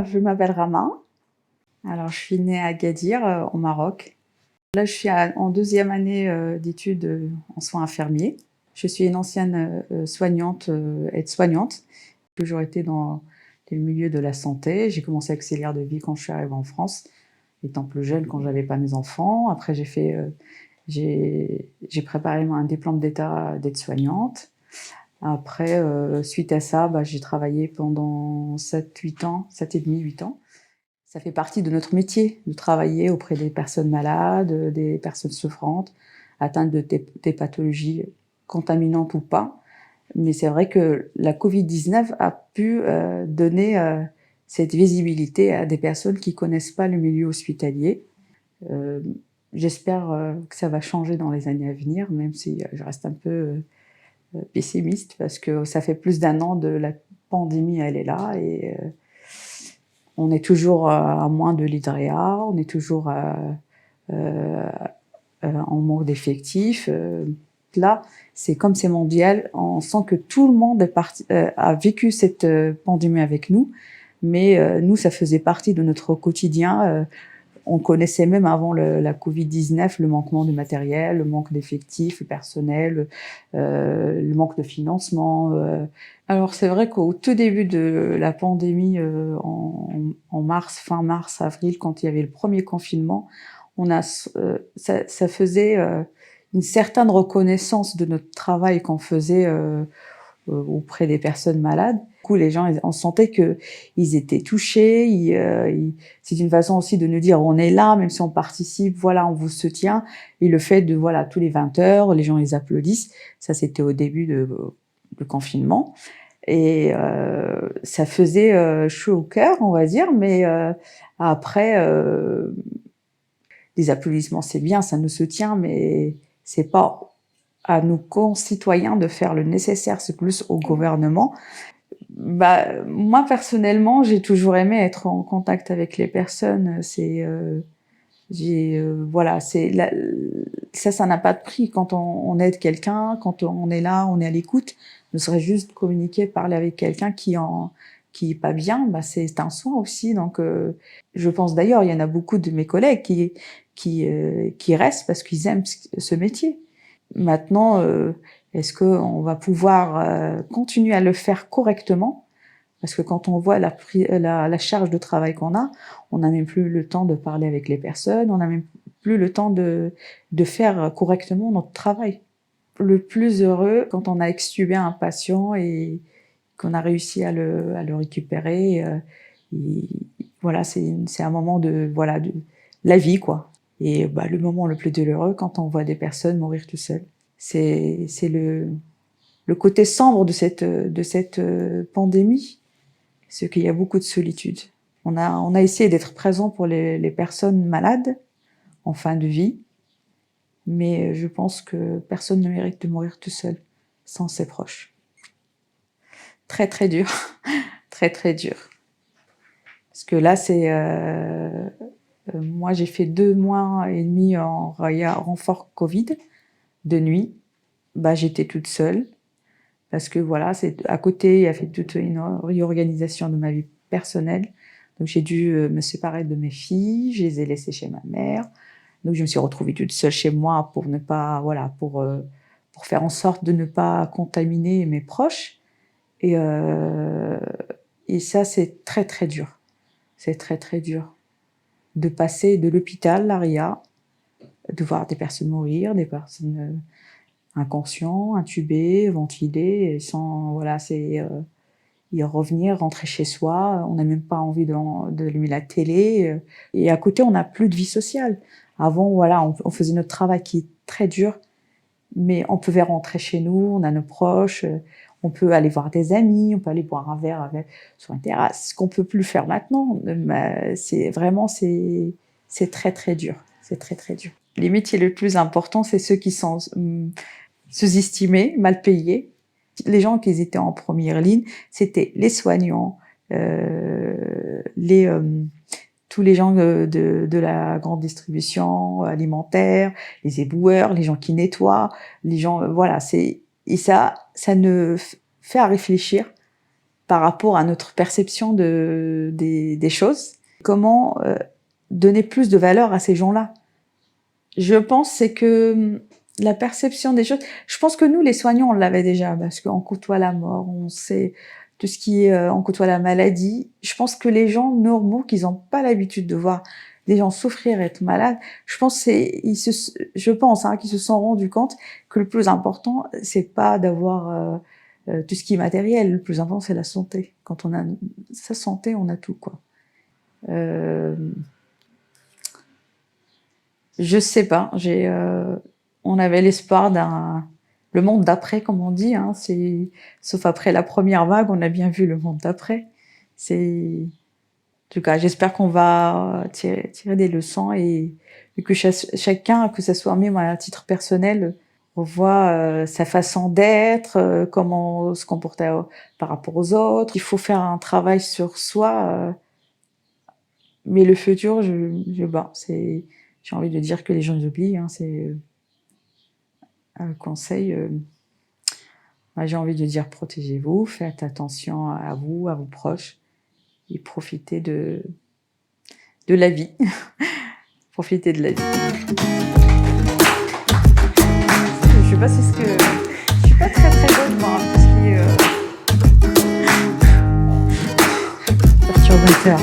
je m'appelle Rama. Alors, je suis née à Agadir, au Maroc. Là, je suis en deuxième année d'études en soins infirmiers. Je suis une ancienne soignante, aide-soignante. J'ai toujours été dans le milieu de la santé. J'ai commencé avec auxiliaire de vie quand je suis arrivée en France, étant plus jeune, quand j'avais pas mes enfants. Après, j'ai préparé un diplôme d'état d'aide-soignante. Après, suite à ça, j'ai travaillé pendant 7-8 ans, 7 et demi, 8 ans. Ça fait partie de notre métier, de travailler auprès des personnes malades, des personnes souffrantes, atteintes de des pathologies contaminantes ou pas. Mais c'est vrai que la Covid-19 a pu donner cette visibilité à des personnes qui connaissent pas le milieu hospitalier. J'espère que ça va changer dans les années à venir, même si je reste un peu pessimiste, parce que ça fait plus d'1 an de la pandémie, elle est là, et on est toujours à moins de lits de réa, on est toujours en manque d'effectifs. Là, c'est comme c'est mondial, on sent que tout le monde a vécu cette pandémie avec nous, mais nous, ça faisait partie de notre quotidien. On connaissait même avant la Covid-19 le manquement de matériel, le manque d'effectifs, le personnel, le manque de financement. Alors c'est vrai qu'au tout début de la pandémie, en mars, fin mars, avril, quand il y avait le premier confinement, ça faisait une certaine reconnaissance de notre travail qu'on faisait auprès des personnes malades. Du coup, les gens, on sentait que ils étaient touchés. C'est une façon aussi de nous dire on est là, même si on participe. Voilà, on vous soutient. Et le fait de voilà tous les 20 heures, les gens les applaudissent. Ça, c'était au début de confinement. Et ça faisait chaud au cœur, on va dire. Mais après, les applaudissements, c'est bien, ça nous soutient, mais c'est pas à nos concitoyens de faire le nécessaire, c'est plus au gouvernement. Moi personnellement, j'ai toujours aimé être en contact avec les personnes. Voilà, ça n'a pas de prix quand on aide quelqu'un, quand on est là, on est à l'écoute. Ne serait juste communiquer, parler avec quelqu'un qui est pas bien, c'est un soin aussi. Donc, je pense d'ailleurs, il y en a beaucoup de mes collègues qui restent parce qu'ils aiment ce métier. Maintenant, est-ce qu'on va pouvoir continuer à le faire correctement? Parce que quand on voit la charge de travail qu'on a, on n'a même plus le temps de parler avec les personnes, on n'a même plus le temps de faire correctement notre travail. Le plus heureux, quand on a extubé un patient et qu'on a réussi à le récupérer, voilà, c'est un moment de la vie, quoi. Et le moment le plus douloureux, quand on voit des personnes mourir tout seules. C'est le côté sombre de cette pandémie, c'est qu'il y a beaucoup de solitude. On a essayé d'être présent pour les personnes malades en fin de vie, mais je pense que personne ne mérite de mourir tout seul, sans ses proches. Très très dur, très très dur. Parce que là, moi j'ai fait 2 mois et demi en renfort Covid de nuit. J'étais toute seule. Parce que voilà, à côté, il y a fait toute une réorganisation de ma vie personnelle. Donc j'ai dû me séparer de mes filles, je les ai laissées chez ma mère. Donc je me suis retrouvée toute seule chez moi pour ne pas, voilà, pour faire en sorte de ne pas contaminer mes proches. Et ça, c'est très très dur. C'est très très dur de passer de l'hôpital, l'ARIA, de voir des personnes mourir, des personnes inconscients, intubés, ventilés, et sans, voilà, y revenir, rentrer chez soi, on n'a même pas envie d'allumer la télé, et à côté, on n'a plus de vie sociale. Avant, voilà, on faisait notre travail qui est très dur, mais on pouvait rentrer chez nous, on a nos proches, on peut aller voir des amis, on peut aller boire un verre sur une terrasse, ce qu'on peut plus faire maintenant. C'est très très dur, c'est très très dur. Les métiers les plus importants, c'est ceux qui sont sous-estimés, mal payés. Les gens qui étaient en première ligne, c'était les soignants, tous les gens de la grande distribution alimentaire, les éboueurs, les gens qui nettoient, les gens, voilà, et ça ne fait à réfléchir par rapport à notre perception des choses. Comment donner plus de valeur à ces gens-là? Je pense c'est que la perception des choses. Je pense que nous, les soignants, on l'avait déjà parce qu'on côtoie la mort, on sait tout ce qui est, on côtoie la maladie. Je pense que les gens normaux, qui n'ont pas l'habitude de voir des gens souffrir, être malades, je pense qu'ils se sont rendus compte que le plus important, c'est pas d'avoir tout ce qui est matériel. Le plus important, c'est la santé. Quand on a sa santé, on a tout, quoi. Je sais pas. On avait l'espoir le monde d'après, comme on dit. Hein, sauf après la première vague, on a bien vu le monde d'après. En tout cas, j'espère qu'on va tirer des leçons et que chacun, que ce soit même à titre personnel, revoit sa façon d'être, comment se comporter par rapport aux autres. Il faut faire un travail sur soi, mais le futur, j'ai envie de dire que les gens oublient. Hein, c'est un conseil. J'ai envie de dire protégez-vous, faites attention à vous, à vos proches et profitez de la vie. Profitez de la vie. Je sais pas si je suis pas très très bonne dans tout ce qui est perturbateur.